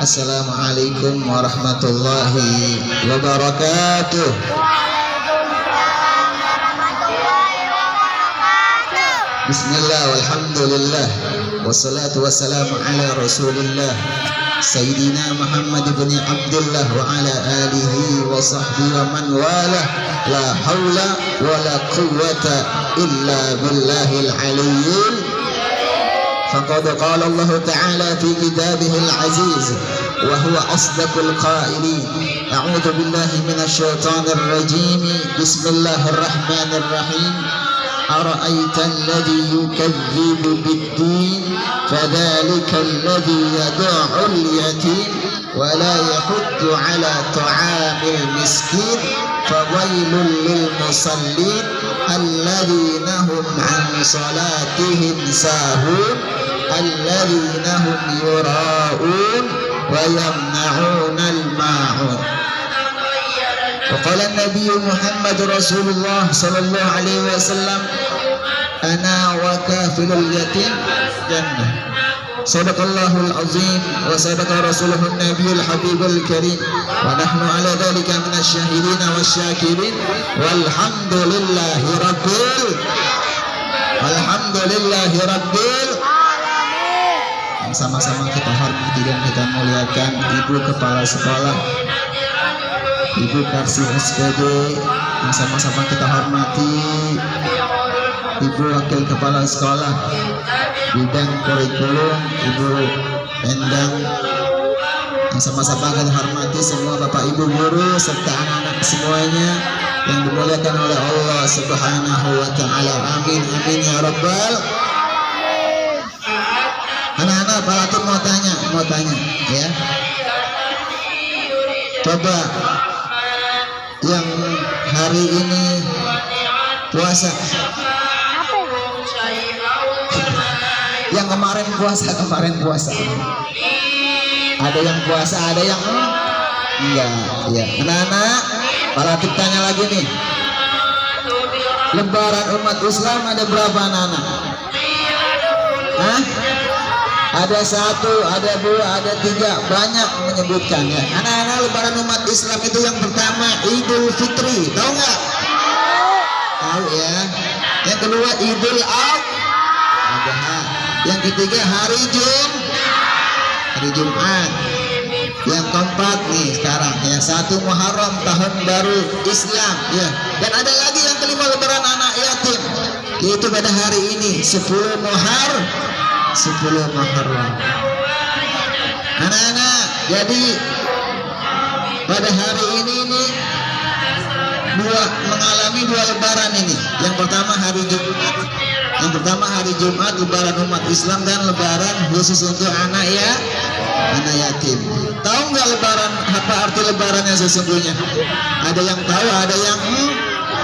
Assalamualaikum warahmatullahi wabarakatuh. Bismillah walhamdulillah wassalatu wassalamu ala rasulillah Sayyidina Muhammad ibn Abdullah wa ala alihi wa sahbihi wa man wala la hawla wa la quwwata illa billahil aliyyil. Faqad qala Allah ta'ala fi kitabihil aziz wa huwa asdaqul qailin. A'udzu billahi minasy syaithanir rajim. Bismillahir rahmanir rahim. أرأيت الذي يكذب بالدين فذلك الذي يدع اليتيم ولا يحض على طعام المسكين فويل للمصلين الذين هم عن صلاتهم ساهون الذين هم يراءون ويمنعون الماعون. وقال النبي محمد رسول الله صلى الله عليه وسلم أنا وكافل اليتيم جنة. صدق الله العظيم وصدق رسوله النبي الحبيب الكريم ونحن على ذلك من الشاهدين والشاكرين والحمد لله رب العالمين. Sama-sama kita hormati dan kita muliakan Ibu Kepala Sekolah, Ibu Karsi SPD, yang sama-sama kita hormati Ibu Wakil Kepala Sekolah Bidang Kurikulum, Ibu Endang, yang sama-sama kita hormati semua Bapak Ibu guru serta anak-anak semuanya yang dimuliakan oleh Allah Subhanahu wa taala. Amin amin ya rabbal. Anak-anak Pak mau tanya ya. Coba yang hari ini puasa, yang kemarin puasa, ada yang puasa, ada yang enggak ya. Anak-anak para tanya lagi nih, Lebaran umat Islam ada berapa anak-anak? Hah? Ada 1, ada 2, ada 3, banyak menyebutkan ya. Anak-anak, Lebaran umat Islam itu yang pertama Idul Fitri, tahu nggak? Tahu ya. Yang kedua Idul Adha. Yang ketiga hari Jumat. Yang keempat nih sekarang ya 1 Muharram, tahun baru Islam ya. Dan ada lagi yang kelima Lebaran anak yatim, yaitu pada hari ini 10 Muharram. Anak-anak, jadi pada hari ini nih mengalami 2 lebaran ini. Yang pertama hari Jumat, lebaran umat Islam, dan lebaran khusus untuk anak yatim. Tahu nggak lebaran, apa arti lebaran yang sesungguhnya? Ada yang tahu, ada yang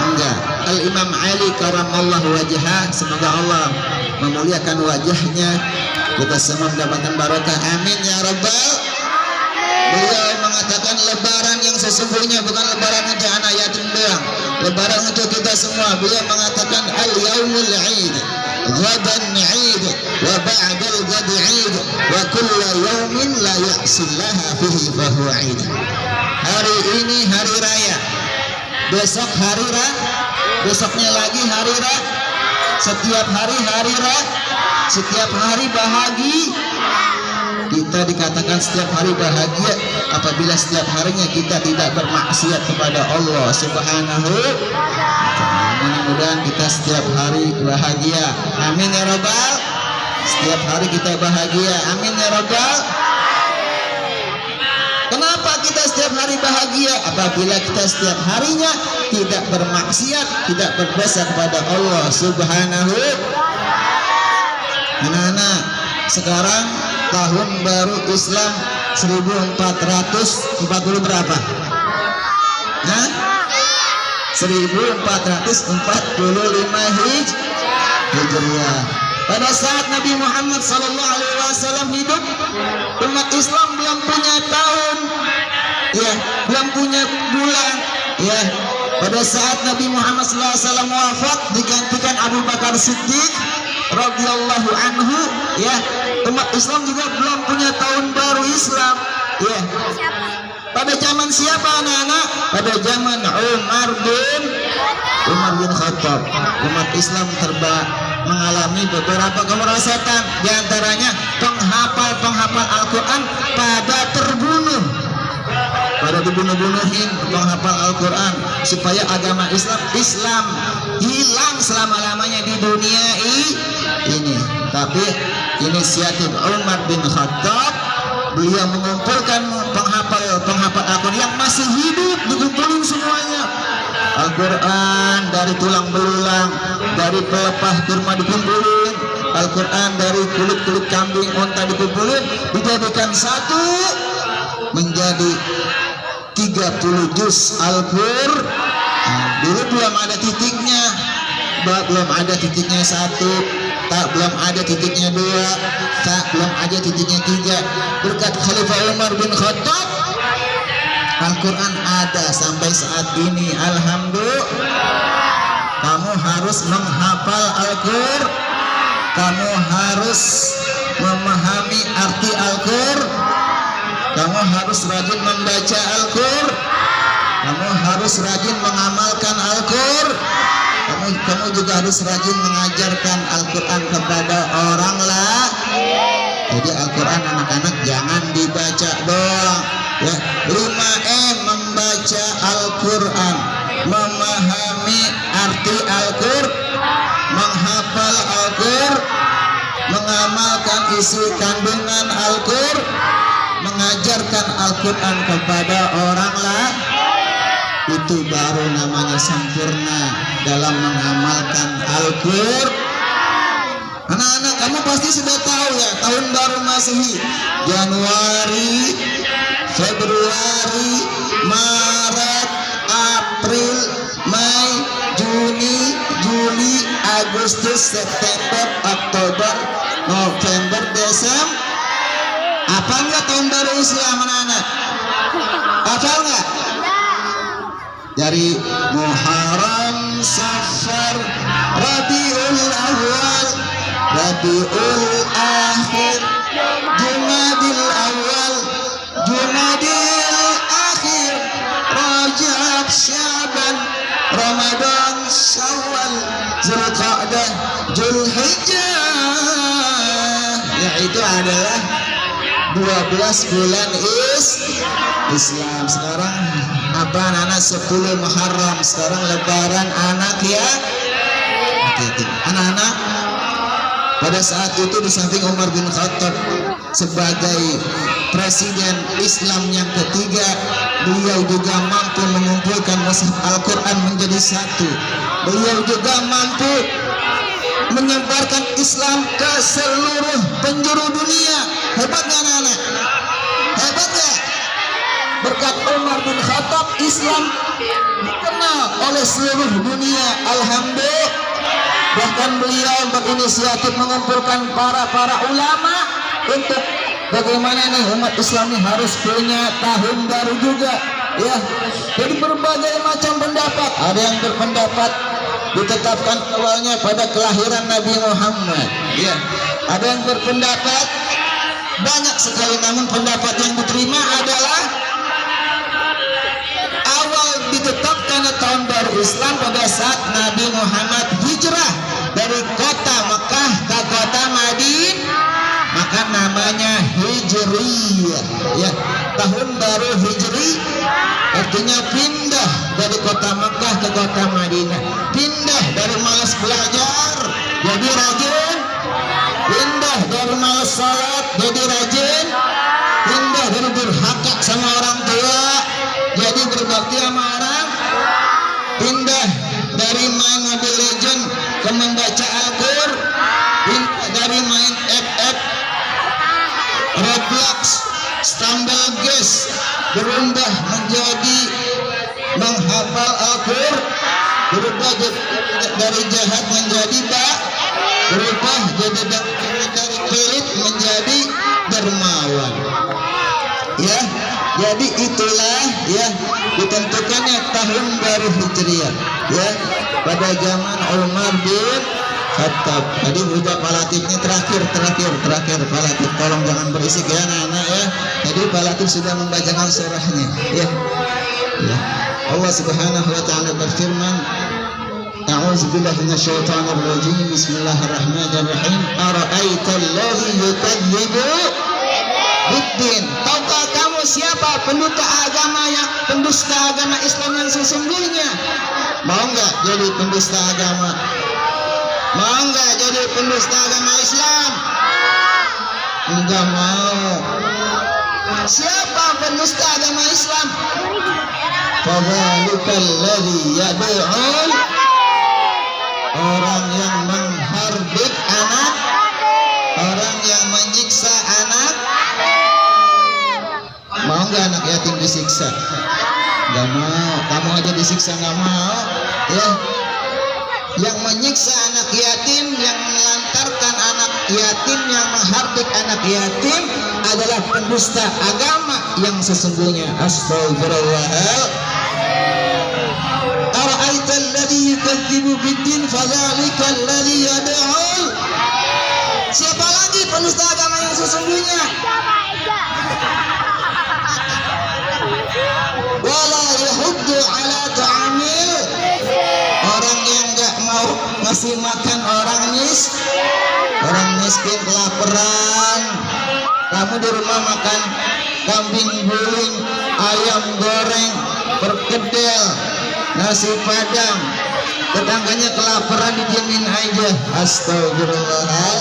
enggak. Al-Imam Ali karamallahu wajhah, semoga Allah memuliakan wajahnya, kita semua mendapatkan barokah, amin ya rabbal. Beliau mengatakan lebaran yang sesungguhnya bukan lebaran untuk anak yatim doang, lebaran untuk kita semua. Beliau mengatakan al-yaumul 'id, ghadan 'id, wa ba'dal ghad 'id, wa kullu yaumin la ya'sillaha fihi fa huwa 'id. Hari ini hari raya, besok hari besoknya lagi hari setiap hari hari setiap hari bahagia. Kita dikatakan setiap hari bahagia apabila setiap harinya kita tidak bermaksiat kepada Allah Subhanahu wa ta'ala. Mudah-mudahan kita setiap hari bahagia, amin ya rabbal. Setiap hari kita bahagia, amin ya rabbal. Kenapa kita setiap hari bahagia? Apabila kita setiap harinya tidak bermaksiat, tidak berdosa kepada Allah Subhanahu wa ta'ala. Anak-anak, sekarang tahun baru Islam 1440 berapa? Nah, 1445 Hijriah. Pada saat Nabi Muhammad SAW hidup, umat Islam belum punya tahun, ya, belum punya bulan, ya. Pada saat Nabi Muhammad SAW wafat, digantikan Abu Bakar Siddiq radhiyallahu anhu, ya. Umat Islam juga belum punya tahun baru Islam. Ya. Pada zaman siapa anak-anak? Pada zaman Umar bin Khattab. Umat Islam mengalami beberapa kemerosotan, di antaranya penghafal Al-Quran pada terbunuh, pada dibunuh-bunuhin penghafal Al-Quran, supaya agama Islam hilang selama-lamanya di dunia ini. Tapi inisiatif Umar bin Khattab, beliau mengumpulkan penghafal Al-Quran yang masih hidup, dikumpulin semuanya. Al-Quran dari tulang belulang, dari pelepah kurma dikumpulin, Al-Quran dari kulit kambing, unta dikumpulin, dijadikan satu menjadi 30 juz Al-Quran. Dulu belum ada titiknya, belum ada titiknya 1, belum ada titiknya 2, belum ada titiknya 3. Berkat Khalifah Umar bin Khattab, Al-Quran ada sampai saat ini. Alhamdulillah. Kamu harus menghafal Al-Quran, kamu harus memahami arti Al-Quran, kamu harus rajin membaca Al-Quran, kamu harus rajin mengamalkan Al-Quran, kamu juga harus rajin mengajarkan Al-Quran kepada orang lain. Jadi Al-Quran anak-anak jangan dibaca doang ya. 5M, membaca Al-Quran, memahami arti Al-Quran, menghafal Al-Quran, mengamalkan isi kandungan Al-Quran, mengajarkan Al-Quran kepada orang lain. Itu baru namanya sempurna dalam mengamalkan Al-Quran. Anak-anak, kamu pasti sudah tahu ya, tahun baru Masehi Januari, Februari, Maret, April, Mei, Juni, Juli, Agustus, September, Oktober, November, Desember. Apa enggak tahun baru Islam anak-anak? Apa enggak? Dari Muharram, Safar, Rabiul Awal, Rabiul Akhir, Jumadil Awal, Jumadil Akhir, Rajab, Syaban, Ramadan, Syawal, Zulqa'dah, Zulhijjah. Yaitu adalah 12 bulan Islam. Sekarang apa anak-anak? 10 Muharram. Sekarang Lebaran anak ya. Anak-anak, pada saat itu di samping Umar bin Khattab sebagai presiden Islam yang ketiga, beliau juga mampu mengumpulkan mushaf Al-Quran menjadi satu. Beliau juga mampu menyebarkan Islam ke seluruh penjuru dunia. Hebat gak anak-anak? Hebat ya? Berkat Umar bin Khattab, Islam dikenal oleh seluruh dunia. Alhamdulillah. Bahkan beliau berinisiatif mengumpulkan para ulama untuk bagaimana nih umat Islam ini harus punya tahun baru juga ya. Jadi berbagai macam pendapat. Ada yang berpendapat ditetapkan awalnya pada kelahiran Nabi Muhammad ya. Ada yang berpendapat banyak sekali, namun pendapat yang diterima adalah awal ditetapkan tahun baru Islam pada saat Nabi Muhammad hijrah dari kota Mekah ke kota Madinah, maka namanya Hijriyah ya. Tahun baru Hijri artinya pindah dari kota Mekah ke kota Madinah, pindah dari malas belajar jadi rajin, pindah dari malas salat jadi rajin, pindah dari durhaka sama orang tua jadi berbakti sama orang, pindah dari main Mobile Legend ke membaca Al-Quran, pindah dari main FF, Roblox, Stumble Guys, berubah menjadi menghafal Al-Quran, berubah dari jahat menjadi baik, berubah jadi dari pelit menjadi dermawan ya. Jadi itulah ya ditentukannya tahun baru Hijriah ya pada zaman Umar bin Khattab. Tadi udah Pak Latif ini terakhir Pak Latif, tolong jangan berisik ya anak-anak ya. Jadi Pak Latif sudah membacakan surahnya ya. Ya. Allah Subhanahu wa taala berfirman, A'udzu billahi minasyaitonir rajim. Bismillahirrahmanirrahim. Ara'aital ladzi yukadzibu biddin. Tahukah kamu siapa pendusta agama Islam yang sesungguhnya? Mau enggak jadi pendusta agama? Mau enggak jadi pendusta agama Islam? Enggak mau. Siapa pendusta agama Islam? Fadzalikal ladzi yad'ul, orang yang menghardik anak, orang yang menyiksa anak. Mau nggak anak yatim disiksa? Nggak mau. Kamu aja disiksa nggak mau ya. Yang menyiksa anak yatim, yang melantarkan anak yatim, yang menghardik anak yatim adalah pendusta agama yang sesungguhnya. Astagfirullah. Ara'aital ladzi yukadzibu biddin fadzalikal ladzi yad'ul. Siapa lagi pendusta agama yang sesungguhnya? Wala yahuddu ala ta'amil, orang yang enggak mau ngasih makan orang miskin kelaparan. Kamu di rumah makan kambing guling, ayam goreng, perkedel, nasi padang, tetangganya kelaparan dijamin aja. Astagfirullah.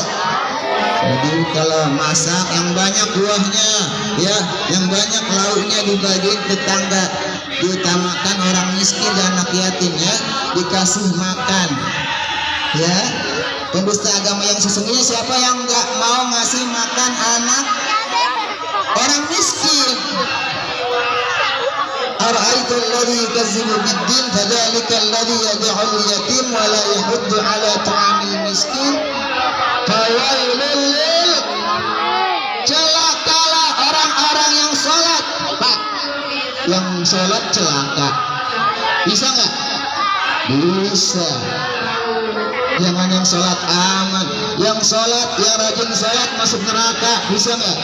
Jadi kalau masak yang banyak kuahnya ya, yang banyak lauknya dibagiin tetangga, diutamakan orang miskin dan anak yatim ya, dikasih makan ya. Pendusta agama yang sesungguhnya siapa yang nggak mau ngasih makan anak orang miskin. Ara'aital ladzi yukazzibu biddin fadzalikal ladzi yad'ul yatim wa la yahuddu 'ala ta'amil miskin. Fawailul lil, celakalah orang-orang yang sholat. Pak, yang sholat celaka. Bisa nggak? Bisa. Jangan yang sholat aman. Yang sholat, yang rajin sholat masuk neraka. Bisa nggak?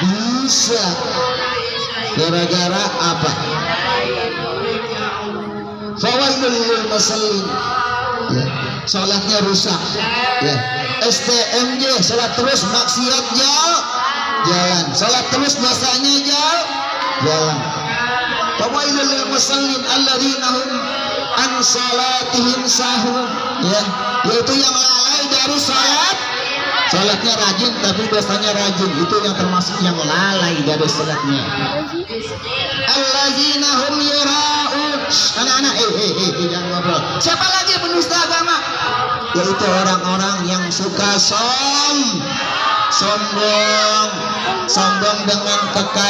Bisa. Gara-gara apa? Fawailul lil musallin. Ya, sholatnya rusak ya. STMJ, sholat terus maksiat jalan, sholat terus dosanya jalan. Fawailul lil musallin alladzina hum an salatihim sahun ya, yaitu yang lalai dari sholat. Sholatnya rajin tapi dosanya rajin, itu yang termasuk yang lalai dari sholatnya. Alladzina hum yura'un. Anak-anak jangan ngobrol. Siapa lagi pendusta agama? Yaitu orang-orang yang suka sombong dengan kekayaan.